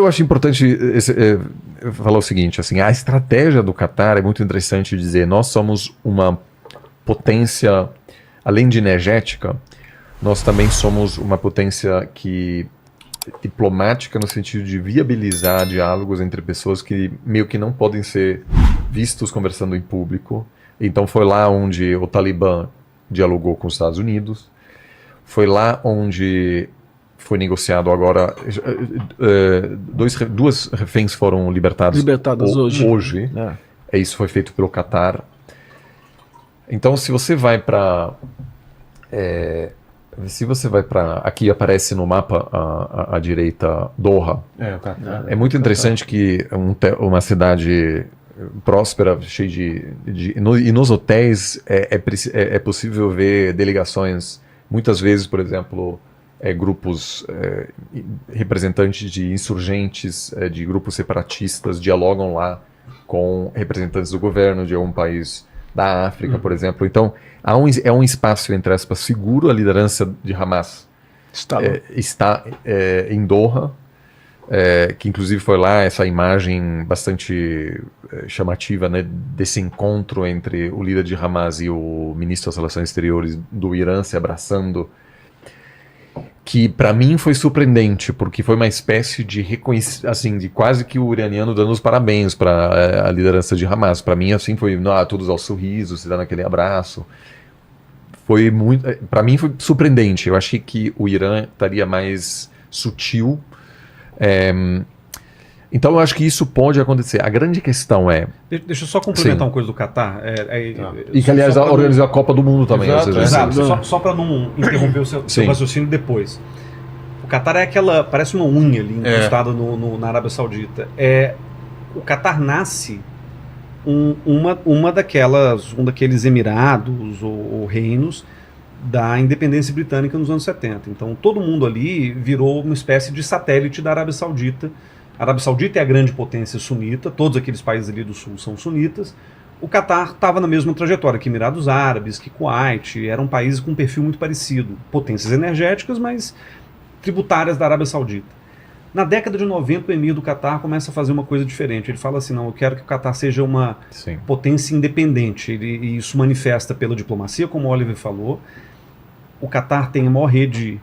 Eu acho importante falar o seguinte, assim, a estratégia do Catar é muito interessante dizer, nós somos uma potência, além de energética, nós também somos uma potência diplomática no sentido de viabilizar diálogos entre pessoas que meio que não podem ser vistos conversando em público. Então foi lá onde o Talibã dialogou com os Estados Unidos, foi lá onde foi negociado agora, duas reféns foram libertadas hoje. Isso foi feito pelo Catar. Então se você vai para aqui aparece no mapa à direita Doha. É muito interessante que uma cidade próspera, cheia e nos hotéis é possível ver delegações, muitas vezes, por exemplo, grupos representantes de insurgentes, de grupos separatistas, dialogam lá com representantes do governo de algum país da África, por exemplo. Então, é um espaço, entre aspas, seguro. A liderança de Hamas está em Doha, que inclusive foi lá essa imagem bastante chamativa, né, desse encontro entre o líder de Hamas e o ministro das Relações Exteriores do Irã se abraçando, que para mim foi surpreendente, porque foi uma espécie de assim, de quase que o iraniano dando os parabéns para a liderança de Hamas. Para mim, assim, foi todos aos sorrisos, se dando aquele abraço. Foi muito, para mim foi surpreendente. Eu achei que o Irã estaria mais sutil. Então eu acho que isso pode acontecer. A grande questão é... Deixa eu só complementar uma coisa do Catar. E que, aliás, organizou a Copa do Mundo também. Exato. Só para não interromper o seu raciocínio depois. O Catar parece uma unha ali encostada na Arábia Saudita. O Catar nasce um daqueles emirados ou reinos da independência britânica nos anos 70. Então todo mundo ali virou uma espécie de satélite da Arábia Saudita. A Arábia Saudita é a grande potência sunita, todos aqueles países ali do sul são sunitas. O Catar estava na mesma trajetória que Emirados Árabes, que Kuwait, eram países com um perfil muito parecido. Potências energéticas, mas tributárias da Arábia Saudita. Na década de 90, o emir do Catar começa a fazer uma coisa diferente. Ele fala assim, não, eu quero que o Catar seja uma potência independente. E isso manifesta pela diplomacia, como o Oliver falou. O Catar tem a maior rede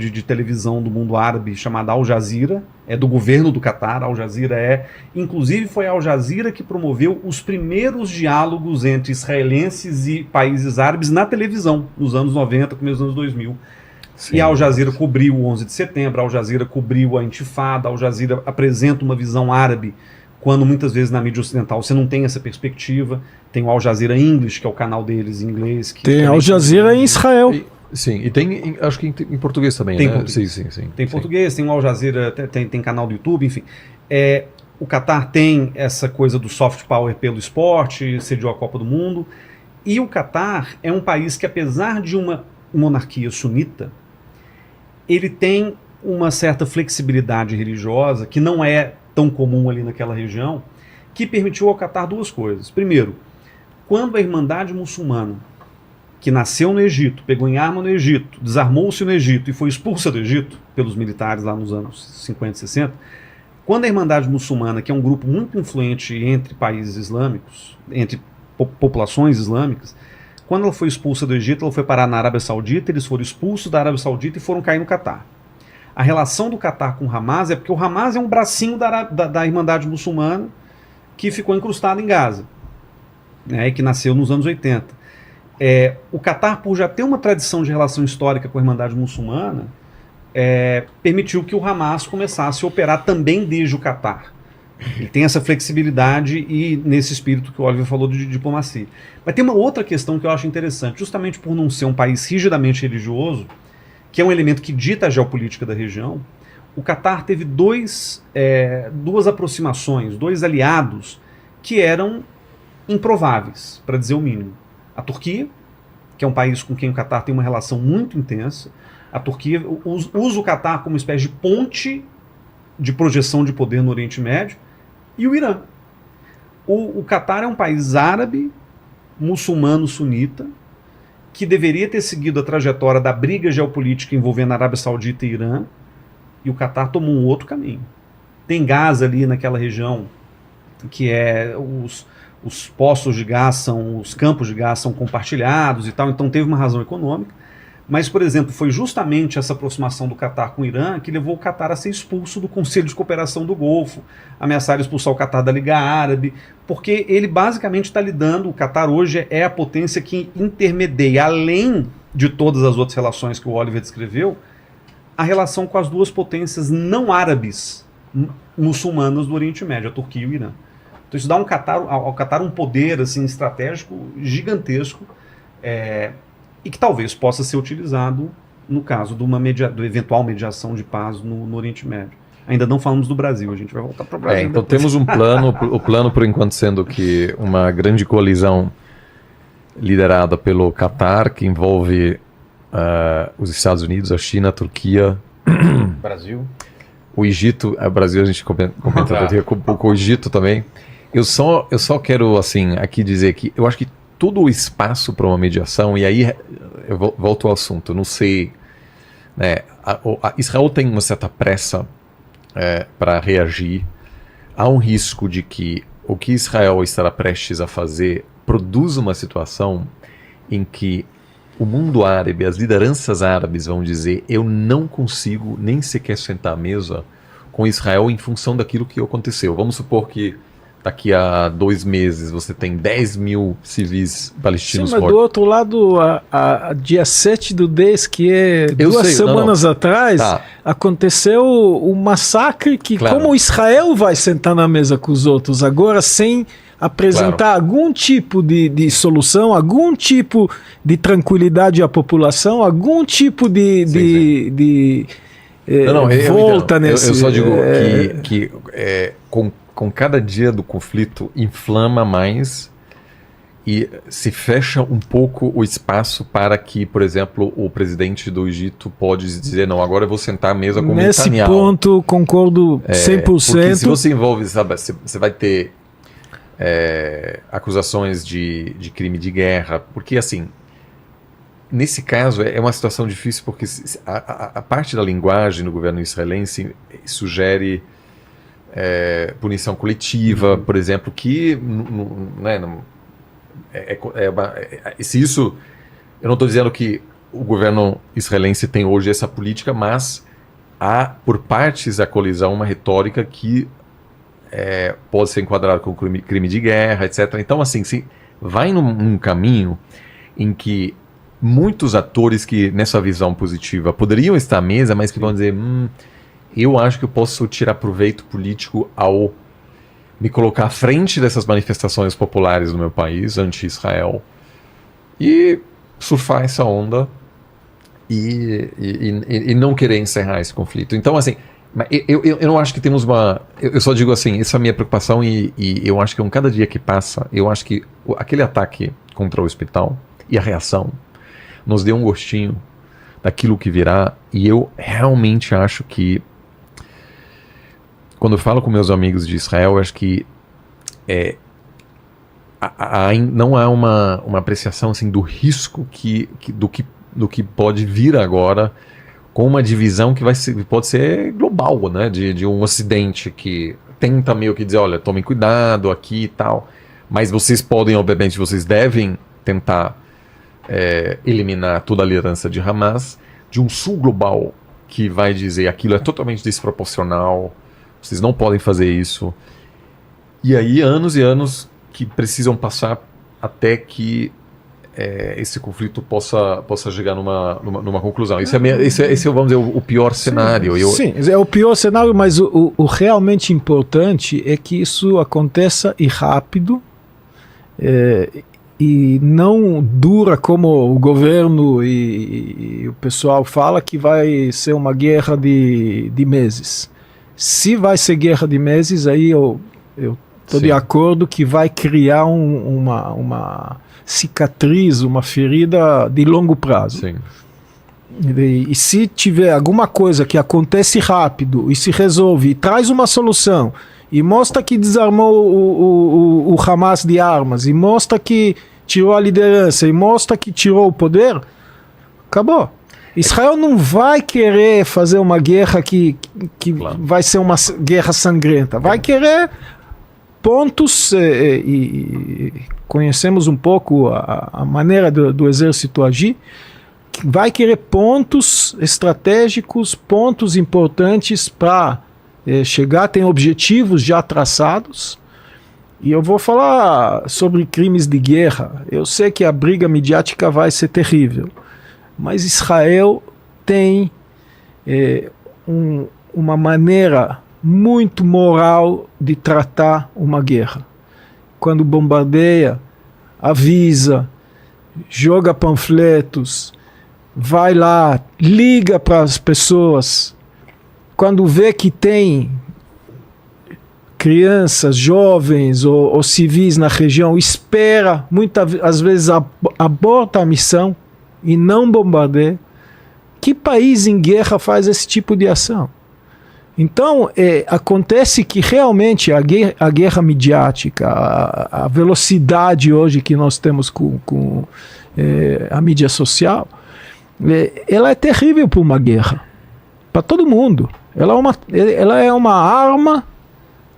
de televisão do mundo árabe, chamada Al Jazeera, é do governo do Catar. Al Jazeera inclusive foi a Al Jazeera que promoveu os primeiros diálogos entre israelenses e países árabes na televisão, nos anos 90, começo dos anos 2000. Sim, e a Al Jazeera cobriu o 11 de setembro, a Al Jazeera cobriu a Intifada, a Al Jazeera apresenta uma visão árabe, quando muitas vezes na mídia ocidental você não tem essa perspectiva. Tem o Al Jazeera English, que é o canal deles em inglês. Tem Al Jazeera em Israel. Sim, e tem, acho que em português também, tem, né? Português. Sim. Tem português, tem o Al Jazeera, tem canal do YouTube, enfim. O Catar tem essa coisa do soft power pelo esporte, sediou a Copa do Mundo. E o Catar é um país que, apesar de uma monarquia sunita, ele tem uma certa flexibilidade religiosa, que não é tão comum ali naquela região, que permitiu ao Catar duas coisas. Primeiro, quando a Irmandade Muçulmana, que nasceu no Egito, pegou em arma no Egito, desarmou-se no Egito e foi expulsa do Egito pelos militares lá nos anos 50 e 60, quando a Irmandade Muçulmana, que é um grupo muito influente entre países islâmicos, entre populações islâmicas, quando ela foi expulsa do Egito, ela foi parar na Arábia Saudita, eles foram expulsos da Arábia Saudita e foram cair no Catar. A relação do Catar com o Hamas é porque o Hamas é um bracinho da Irmandade Muçulmana que ficou incrustado em Gaza, né, e que nasceu nos anos 80. O Catar, por já ter uma tradição de relação histórica com a Irmandade Muçulmana, permitiu que o Hamas começasse a operar também desde o Catar. Ele tem essa flexibilidade e nesse espírito que o Oliver falou de diplomacia. Mas tem uma outra questão que eu acho interessante, justamente por não ser um país rigidamente religioso, que é um elemento que dita a geopolítica da região. O Catar teve duas aproximações, dois aliados que eram improváveis, para dizer o mínimo. A Turquia, que é um país com quem o Catar tem uma relação muito intensa. A Turquia usa o Catar como uma espécie de ponte de projeção de poder no Oriente Médio. E o Irã. O Catar é um país árabe, muçulmano sunita, que deveria ter seguido a trajetória da briga geopolítica envolvendo a Arábia Saudita e Irã, e o Catar tomou um outro caminho. tem gás ali naquela região, que os poços de gás os campos de gás são compartilhados e tal, então teve uma razão econômica. Mas, por exemplo, foi justamente essa aproximação do Catar com o Irã que levou o Catar a ser expulso do Conselho de Cooperação do Golfo, ameaçaram expulsar o Catar da Liga Árabe, porque ele basicamente está lidando, o Catar hoje é a potência que intermedia, além de todas as outras relações que o Oliver descreveu, a relação com as duas potências não árabes muçulmanas do Oriente Médio, a Turquia e o Irã. Então isso dá ao Catar um poder assim, estratégico gigantesco, e que talvez possa ser utilizado no caso do eventual mediação de paz no Oriente Médio. Ainda não falamos do Brasil, a gente vai voltar para o Brasil. Então temos um plano, o plano por enquanto sendo que uma grande coalizão liderada pelo Catar, que envolve os Estados Unidos, a China, a Turquia, Brasil, o Egito, o Brasil a gente comenta com o Egito também. Eu só quero assim aqui dizer que eu acho que todo o espaço para uma mediação, e aí eu volto ao assunto, não sei, né, Israel tem uma certa pressa para reagir. Há um risco de que o que Israel estará prestes a fazer produza uma situação em que o mundo árabe, as lideranças árabes vão dizer: eu não consigo nem sequer sentar à mesa com Israel em função daquilo que aconteceu. Vamos supor que daqui a 2 meses você tem 10 mil civis palestinos mortos. Sim, mas do outro lado, a dia 7 do 10, que é duas semanas atrás, aconteceu um massacre que, como Israel vai sentar na mesa com os outros agora, sem apresentar algum tipo de solução, algum tipo de tranquilidade à população, algum tipo de volta nesse... Eu só digo que com cada dia do conflito inflama mais e se fecha um pouco o espaço para que, por exemplo, o presidente do Egito pode dizer: não, agora eu vou sentar à mesa com Nesse Netanyahu. ponto, concordo 100%. Porque se você envolve, sabe, você vai ter acusações de crime de guerra, porque assim, nesse caso é uma situação difícil, porque a parte da linguagem no governo israelense sugere punição coletiva, por exemplo, que se isso, eu não estou dizendo que o governo israelense tem hoje essa política, mas há por partes da colisão uma retórica que pode ser enquadrada como crime de guerra, etc. Então, assim, se vai num caminho em que muitos atores que, nessa visão positiva, poderiam estar à mesa, mas que vão dizer: eu acho que eu posso tirar proveito político ao me colocar à frente dessas manifestações populares no meu país, anti-Israel, e surfar essa onda e não querer encerrar esse conflito. Então, assim, eu não acho que temos uma... Eu só digo assim, essa é a minha preocupação, e eu acho que cada dia que passa, eu acho que aquele ataque contra o hospital e a reação nos deu um gostinho daquilo que virá, e eu realmente acho que quando eu falo com meus amigos de Israel, eu acho que não há uma apreciação assim, do risco do que pode vir agora, com uma divisão que pode ser global, né? De um ocidente que tenta meio que dizer: olha, tomem cuidado aqui e tal, mas vocês podem, obviamente, vocês devem tentar eliminar toda a liderança de Hamas, de um sul global que vai dizer: aquilo é totalmente desproporcional, vocês não podem fazer isso. E aí anos e anos que precisam passar até que esse conflito possa chegar numa conclusão. Esse é, vamos dizer, o pior cenário. Sim, é o pior cenário, mas o realmente importante é que isso aconteça e rápido, e não dura como o governo e o pessoal fala, que vai ser uma guerra de meses. Se vai ser guerra de meses, aí eu estou de acordo que vai criar uma cicatriz, uma ferida de longo prazo. Sim. E se tiver alguma coisa que acontece rápido e se resolve e traz uma solução e mostra que desarmou o Hamas de armas, e mostra que tirou a liderança, e mostra que tirou o poder, acabou. Israel não vai querer fazer uma guerra que claro, vai ser uma guerra sangrenta. Vai querer pontos, e conhecemos um pouco a maneira do exército agir, vai querer pontos estratégicos, pontos importantes para chegar, tem objetivos já traçados. E eu vou falar sobre crimes de guerra. Eu sei que a briga midiática vai ser terrível, mas Israel tem uma maneira muito moral de tratar uma guerra. Quando bombardeia, avisa, joga panfletos, vai lá, liga para as pessoas. Quando vê que tem crianças, jovens ou civis na região, espera, às vezes aborta a missão e não bombardeia. Que país em guerra faz esse tipo de ação? Então, acontece que realmente a guerra midiática, a velocidade hoje que nós temos com a mídia social, ela é terrível para uma guerra, para todo mundo. Ela é uma arma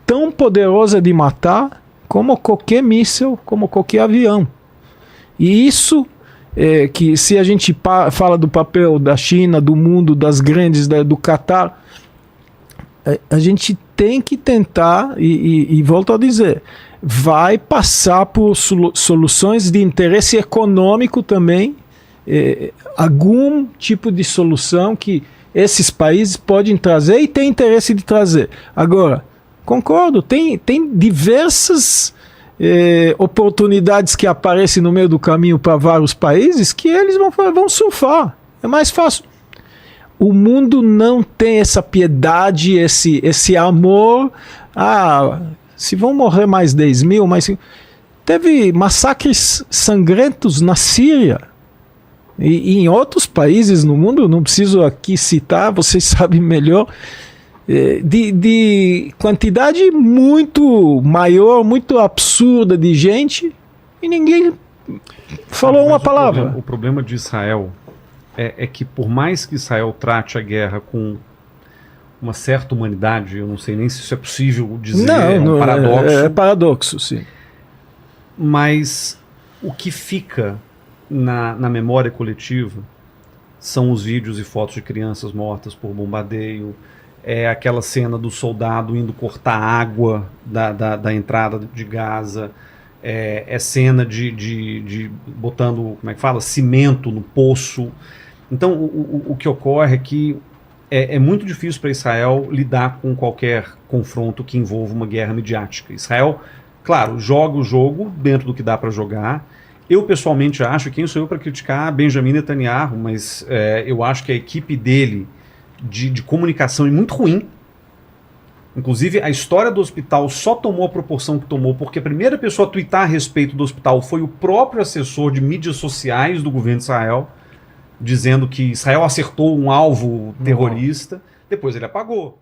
tão poderosa de matar como qualquer míssil, como qualquer avião. E isso, que se a gente fala do papel da China, do mundo, das grandes, do Catar, a gente tem que tentar, e volto a dizer, vai passar por soluções de interesse econômico também, algum tipo de solução que esses países podem trazer e têm interesse de trazer. Agora, concordo, tem diversas oportunidades que aparecem no meio do caminho para vários países que eles vão surfar. É mais fácil. O mundo não tem essa piedade, esse amor. Se vão morrer mais 10 mil, teve massacres sangrentos na Síria e em outros países no mundo, não preciso aqui citar, vocês sabem melhor, de quantidade muito maior, muito absurda de gente, e ninguém falou uma palavra. O problema de Israel é que, por mais que Israel trate a guerra com uma certa humanidade, eu não sei nem se isso é possível dizer, é um paradoxo. É paradoxo, sim. Mas o que fica na memória coletiva são os vídeos e fotos de crianças mortas por bombardeio, é aquela cena do soldado indo cortar água da entrada de Gaza, é cena de botando, como é que fala, cimento no poço. Então o que ocorre é que é muito difícil para Israel lidar com qualquer confronto que envolva uma guerra midiática. Israel, claro, joga o jogo dentro do que dá para jogar. Eu pessoalmente acho, quem sou eu para criticar Benjamin Netanyahu, mas eu acho que a equipe dele de comunicação é muito ruim. Inclusive, a história do hospital só tomou a proporção que tomou porque a primeira pessoa a tuitar a respeito do hospital foi o próprio assessor de mídias sociais do governo de Israel, dizendo que Israel acertou um alvo terrorista. Depois ele apagou.